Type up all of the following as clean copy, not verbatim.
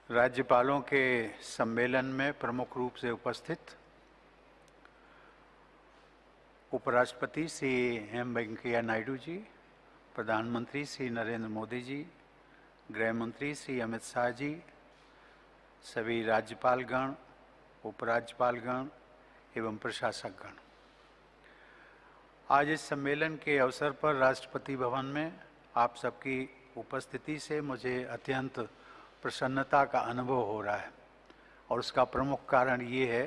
राज्यपालों के सम्मेलन में प्रमुख रूप से उपस्थित उपराष्ट्रपति श्री एम वेंकैया नायडू जी, प्रधानमंत्री श्री नरेंद्र मोदी जी, गृह मंत्री श्री अमित शाह जी, सभी राज्यपालगण, उपराज्यपालगण एवं प्रशासकगण, आज इस सम्मेलन के अवसर पर राष्ट्रपति भवन में आप सबकी उपस्थिति से मुझे अत्यंत प्रसन्नता का अनुभव हो रहा है और उसका प्रमुख कारण ये है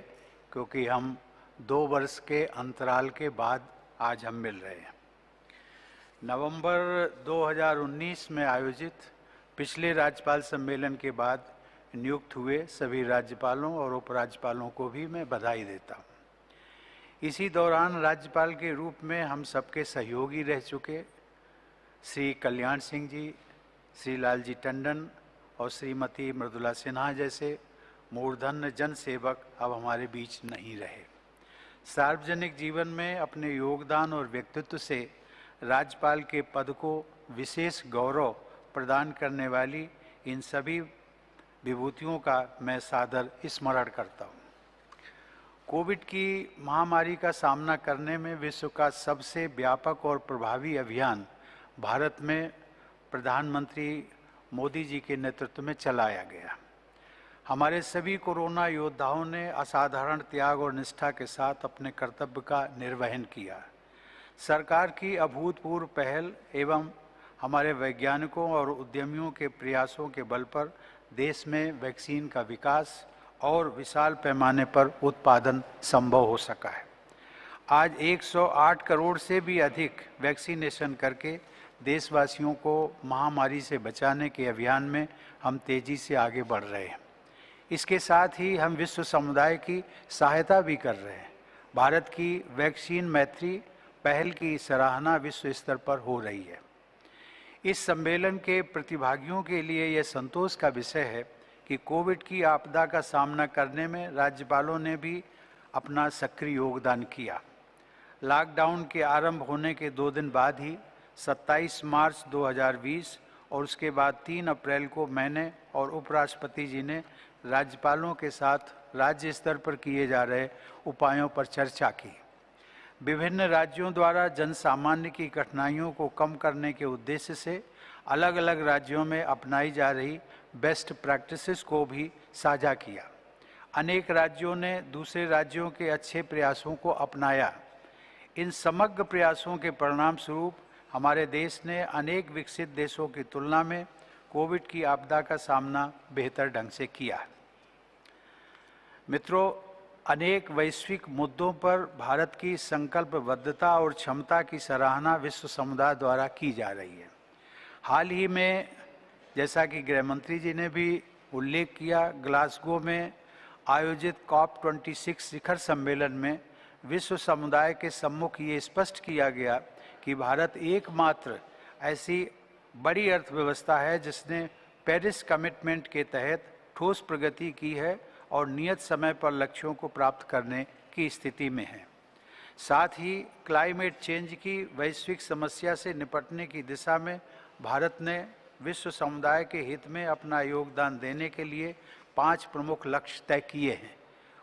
क्योंकि हम 2 वर्ष के अंतराल के बाद आज हम मिल रहे हैं। नवंबर 2019 में आयोजित पिछले राज्यपाल सम्मेलन के बाद नियुक्त हुए सभी राज्यपालों और उपराज्यपालों को भी मैं बधाई देता हूँ। इसी दौरान राज्यपाल के रूप में हम सबके सहयोगी रह चुके श्री कल्याण सिंह जी, श्री लालजी टंडन और श्रीमती मृदुला सिन्हा जैसे मूर्धन्य जन सेवक अब हमारे बीच नहीं रहे। सार्वजनिक जीवन में अपने योगदान और व्यक्तित्व से राज्यपाल के पद को विशेष गौरव प्रदान करने वाली इन सभी विभूतियों का मैं सादर स्मरण करता हूँ। कोविड की महामारी का सामना करने में विश्व का सबसे व्यापक और प्रभावी अभियान भारत में प्रधानमंत्री मोदी जी के नेतृत्व में चलाया गया। हमारे सभी कोरोना योद्धाओं ने असाधारण त्याग और निष्ठा के साथ अपने कर्तव्य का निर्वहन किया। सरकार की अभूतपूर्व पहल एवं हमारे वैज्ञानिकों और उद्यमियों के प्रयासों के बल पर देश में वैक्सीन का विकास और विशाल पैमाने पर उत्पादन संभव हो सका है। आज 108 करोड़ से भी अधिक वैक्सीनेशन करके देशवासियों को महामारी से बचाने के अभियान में हम तेजी से आगे बढ़ रहे हैं। इसके साथ ही हम विश्व समुदाय की सहायता भी कर रहे हैं। भारत की वैक्सीन मैत्री पहल की सराहना विश्व स्तर पर हो रही है। इस सम्मेलन के प्रतिभागियों के लिए यह संतोष का विषय है कि कोविड की आपदा का सामना करने में राज्यपालों ने भी अपना सक्रिय योगदान किया। लॉकडाउन के आरंभ होने के 2 दिन बाद ही 27 मार्च 2020 और उसके बाद 3 अप्रैल को मैंने और उपराष्ट्रपति जी ने राज्यपालों के साथ राज्य स्तर पर किए जा रहे उपायों पर चर्चा की। विभिन्न राज्यों द्वारा जन सामान्य की कठिनाइयों को कम करने के उद्देश्य से अलग अलग राज्यों में अपनाई जा रही बेस्ट प्रैक्टिसेस को भी साझा किया। अनेक राज्यों ने दूसरे राज्यों के अच्छे प्रयासों को अपनाया। इन समग्र प्रयासों के परिणाम स्वरूप हमारे देश ने अनेक विकसित देशों की तुलना में कोविड की आपदा का सामना बेहतर ढंग से किया। मित्रों, अनेक वैश्विक मुद्दों पर भारत की संकल्पबद्धता और क्षमता की सराहना विश्व समुदाय द्वारा की जा रही है। हाल ही में, जैसा कि गृह मंत्री जी ने भी उल्लेख किया, ग्लासगो में आयोजित COP26 शिखर सम्मेलन में विश्व समुदाय के सम्मुख ये स्पष्ट किया गया कि भारत एकमात्र ऐसी बड़ी अर्थव्यवस्था है जिसने पेरिस कमिटमेंट के तहत ठोस प्रगति की है और नियत समय पर लक्ष्यों को प्राप्त करने की स्थिति में है। साथ ही क्लाइमेट चेंज की वैश्विक समस्या से निपटने की दिशा में भारत ने विश्व समुदाय के हित में अपना योगदान देने के लिए 5 प्रमुख लक्ष्य तय किए हैं।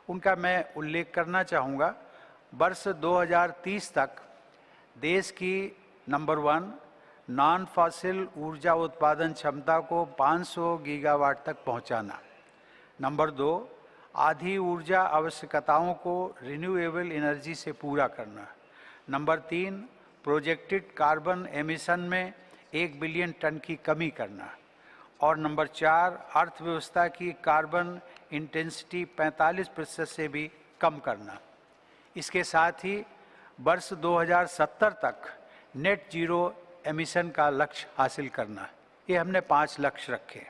उनका मैं उल्लेख करना चाहूँगा। वर्ष 2030 तक देश की नंबर 1 नॉन फॉसिल ऊर्जा उत्पादन क्षमता को 500 गीगावाट तक पहुंचाना। नंबर 2 आधी ऊर्जा आवश्यकताओं को रिन्यूएबल एनर्जी से पूरा करना। नंबर 3 प्रोजेक्टेड कार्बन एमिशन में 1 बिलियन टन की कमी करना। और नंबर 4 अर्थव्यवस्था की कार्बन इंटेंसिटी 45% से भी कम करना। इसके साथ ही वर्ष 2070 तक नेट जीरो एमिशन का लक्ष्य हासिल करना। ये हमने 5 लक्ष्य रखे।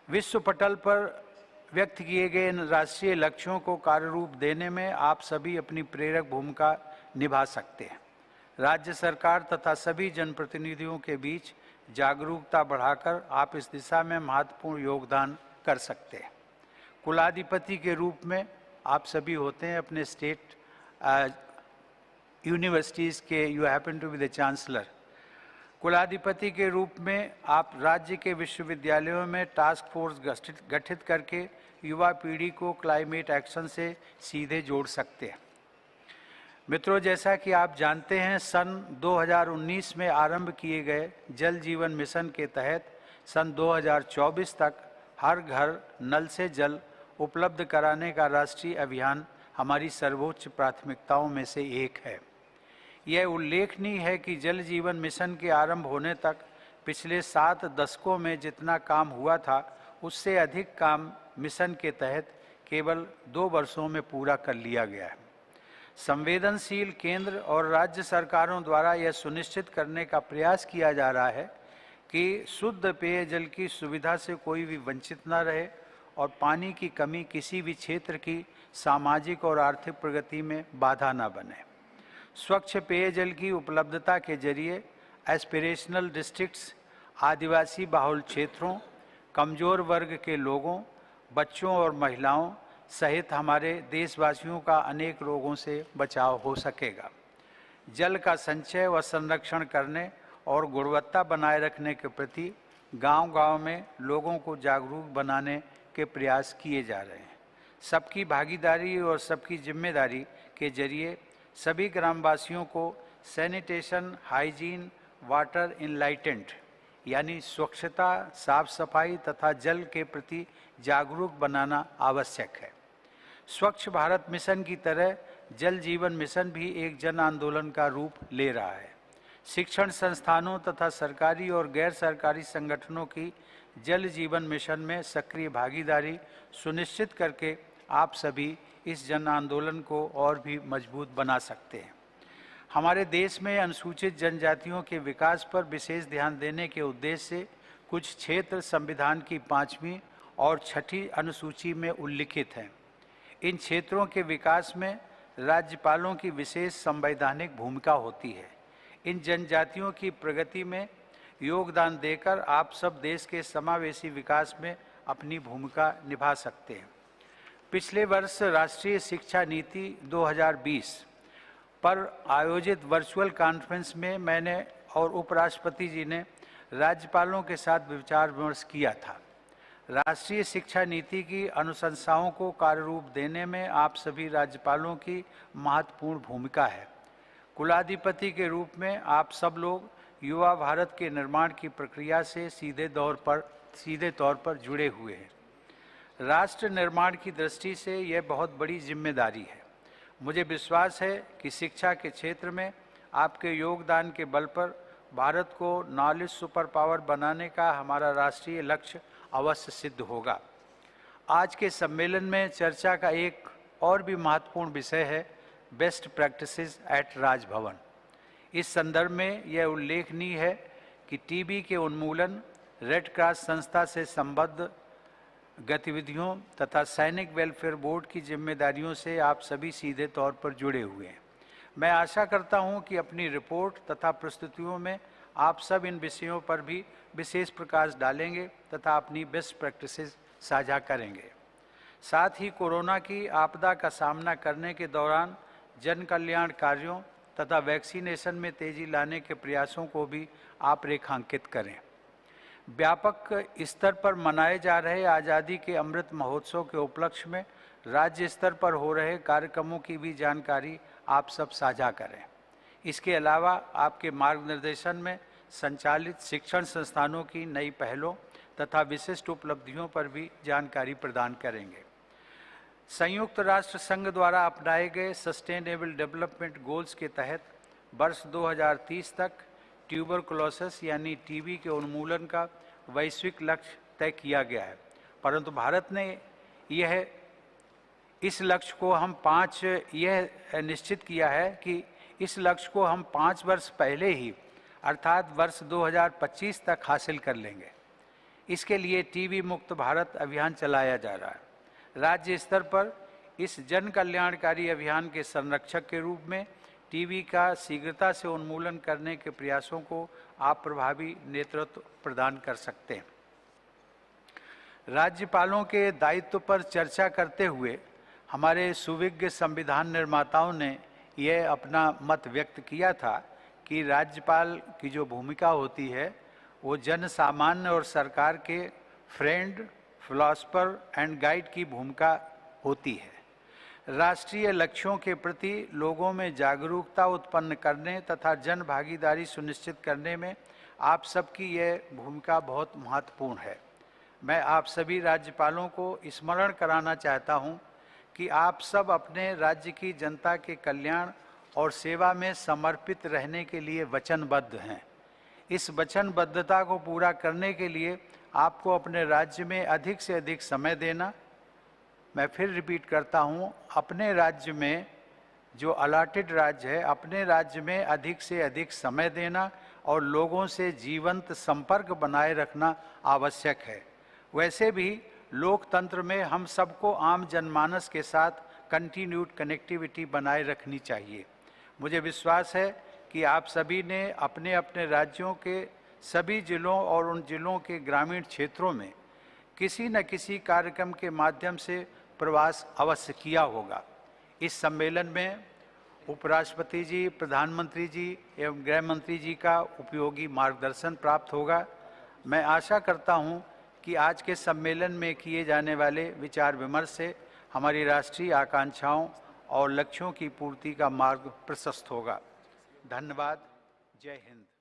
विश्व पटल पर व्यक्त किए गए इन राष्ट्रीय लक्ष्यों को कार्य रूप देने में आप सभी अपनी प्रेरक भूमिका निभा सकते हैं। राज्य सरकार तथा सभी जनप्रतिनिधियों के बीच जागरूकता बढ़ाकर आप इस दिशा में महत्वपूर्ण योगदान कर सकते हैं। कुलाधिपति के रूप में आप सभी होते हैं अपने स्टेट यूनिवर्सिटीज़ के, you happen to be the chancellor. कुलाधिपति के रूप में आप राज्य के विश्वविद्यालयों में टास्क फोर्स गठित करके युवा पीढ़ी को क्लाइमेट एक्शन से सीधे जोड़ सकते हैं। मित्रों, जैसा कि आप जानते हैं, सन 2019 में आरंभ किए गए जल जीवन मिशन के तहत सन 2024 तक हर घर नल से जल उपलब्ध कराने का राष्ट्रीय अभियान हमारी सर्वोच्च प्राथमिकताओं में से एक है। यह उल्लेखनीय है कि जल जीवन मिशन के आरंभ होने तक पिछले 7 दशकों में जितना काम हुआ था, उससे अधिक काम मिशन के तहत केवल 2 वर्षों में पूरा कर लिया गया है। संवेदनशील केंद्र और राज्य सरकारों द्वारा यह सुनिश्चित करने का प्रयास किया जा रहा है कि शुद्ध पेयजल की सुविधा से कोई भी वंचित न रहे और पानी की कमी किसी भी क्षेत्र की सामाजिक और आर्थिक प्रगति में बाधा न बने। स्वच्छ पेयजल की उपलब्धता के जरिए एस्पिरेशनल डिस्ट्रिक्ट्स, आदिवासी बहुल क्षेत्रों, कमजोर वर्ग के लोगों, बच्चों और महिलाओं सहित हमारे देशवासियों का अनेक रोगों से बचाव हो सकेगा। जल का संचय व संरक्षण करने और गुणवत्ता बनाए रखने के प्रति गांव-गांव में लोगों को जागरूक बनाने के प्रयास किए जा रहे हैं। सबकी भागीदारी और सबकी जिम्मेदारी के जरिए सभी ग्रामवासियों को सैनिटेशन, हाइजीन, वाटर इनलाइटेंट यानी स्वच्छता, साफ सफाई तथा जल के प्रति जागरूक बनाना आवश्यक है। स्वच्छ भारत मिशन की तरह जल जीवन मिशन भी एक जन आंदोलन का रूप ले रहा है। शिक्षण संस्थानों तथा सरकारी और गैर सरकारी संगठनों की जल जीवन मिशन में सक्रिय भागीदारी सुनिश्चित करके आप सभी इस जन आंदोलन को और भी मजबूत बना सकते हैं। हमारे देश में अनुसूचित जनजातियों के विकास पर विशेष ध्यान देने के उद्देश्य से कुछ क्षेत्र संविधान की 5वीं और 6ठी अनुसूची में उल्लिखित हैं। इन क्षेत्रों के विकास में राज्यपालों की विशेष संवैधानिक भूमिका होती है। इन जनजातियों की प्रगति में योगदान देकर आप सब देश के समावेशी विकास में अपनी भूमिका निभा सकते हैं। पिछले वर्ष राष्ट्रीय शिक्षा नीति 2020 पर आयोजित वर्चुअल कॉन्फ्रेंस में मैंने और उपराष्ट्रपति जी ने राज्यपालों के साथ विचार विमर्श किया था। राष्ट्रीय शिक्षा नीति की अनुशंसाओं को कार्यरूप देने में आप सभी राज्यपालों की महत्वपूर्ण भूमिका है। कुलाधिपति के रूप में आप सब लोग युवा भारत के निर्माण की प्रक्रिया से सीधे तौर पर जुड़े हुए हैं। राष्ट्र निर्माण की दृष्टि से यह बहुत बड़ी जिम्मेदारी है। मुझे विश्वास है कि शिक्षा के क्षेत्र में आपके योगदान के बल पर भारत को नॉलेज सुपर पावर बनाने का हमारा राष्ट्रीय लक्ष्य अवश्य सिद्ध होगा। आज के सम्मेलन में चर्चा का एक और भी महत्वपूर्ण विषय है बेस्ट प्रैक्टिसेस एट राजभवन। इस संदर्भ में यह उल्लेखनीय है कि टीबी के उन्मूलन, रेड क्रॉस संस्था से संबद्ध गतिविधियों तथा सैनिक वेलफेयर बोर्ड की जिम्मेदारियों से आप सभी सीधे तौर पर जुड़े हुए हैं। मैं आशा करता हूं कि अपनी रिपोर्ट तथा प्रस्तुतियों में आप सब इन विषयों पर भी विशेष प्रकाश डालेंगे तथा अपनी बेस्ट प्रैक्टिसेस साझा करेंगे। साथ ही कोरोना की आपदा का सामना करने के दौरान जन कल्याण कार्यों तथा वैक्सीनेशन में तेजी लाने के प्रयासों को भी आप रेखांकित करें। व्यापक स्तर पर मनाए जा रहे आज़ादी के अमृत महोत्सव के उपलक्ष्य में राज्य स्तर पर हो रहे कार्यक्रमों की भी जानकारी आप सब साझा करें। इसके अलावा आपके मार्गनिर्देशन में संचालित शिक्षण संस्थानों की नई पहलों तथा विशिष्ट उपलब्धियों पर भी जानकारी प्रदान करेंगे। संयुक्त राष्ट्र संघ द्वारा अपनाए गए सस्टेनेबल डेवलपमेंट गोल्स के तहत वर्ष 2030 तक ट्यूबरकुलोसिस यानी टीबी के उन्मूलन का वैश्विक लक्ष्य तय किया गया है, परंतु भारत ने इस लक्ष्य को हम यह निश्चित किया है कि इस लक्ष्य को हम 5 वर्ष पहले ही अर्थात वर्ष 2025 तक हासिल कर लेंगे। इसके लिए टीबी मुक्त भारत अभियान चलाया जा रहा है। राज्य स्तर पर इस जन कल्याणकारी अभियान के संरक्षक के रूप में टीबी का शीघ्रता से उन्मूलन करने के प्रयासों को आप प्रभावी नेतृत्व प्रदान कर सकते हैं। राज्यपालों के दायित्व पर चर्चा करते हुए हमारे सुविज्ञ संविधान निर्माताओं ने यह अपना मत व्यक्त किया था कि राज्यपाल की जो भूमिका होती है वो जन सामान्य और सरकार के फ्रेंड, फिलॉसफर एंड गाइड की भूमिका होती है। राष्ट्रीय लक्ष्यों के प्रति लोगों में जागरूकता उत्पन्न करने तथा जन भागीदारी सुनिश्चित करने में आप सबकी यह भूमिका बहुत महत्वपूर्ण है। मैं आप सभी राज्यपालों को स्मरण कराना चाहता हूं कि आप सब अपने राज्य की जनता के कल्याण और सेवा में समर्पित रहने के लिए वचनबद्ध हैं। इस वचनबद्धता को पूरा करने के लिए आपको अपने राज्य में अधिक से अधिक समय देना, मैं फिर रिपीट करता हूं, अपने राज्य में जो अलॉटेड राज्य है, अपने राज्य में अधिक से अधिक समय देना और लोगों से जीवंत संपर्क बनाए रखना आवश्यक है। वैसे भी लोकतंत्र में हम सबको आम जनमानस के साथ कंटिन्यूड कनेक्टिविटी बनाए रखनी चाहिए। मुझे विश्वास है कि आप सभी ने अपने अपने राज्यों के सभी जिलों और उन जिलों के ग्रामीण क्षेत्रों में किसी न किसी कार्यक्रम के माध्यम से प्रवास अवश्य किया होगा। इस सम्मेलन में उपराष्ट्रपति जी, प्रधानमंत्री जी एवं गृह मंत्री जी का उपयोगी मार्गदर्शन प्राप्त होगा। मैं आशा करता हूं कि आज के सम्मेलन में किए जाने वाले विचार विमर्श से हमारी राष्ट्रीय आकांक्षाओं और लक्ष्यों की पूर्ति का मार्ग प्रशस्त होगा। धन्यवाद। जय हिंद।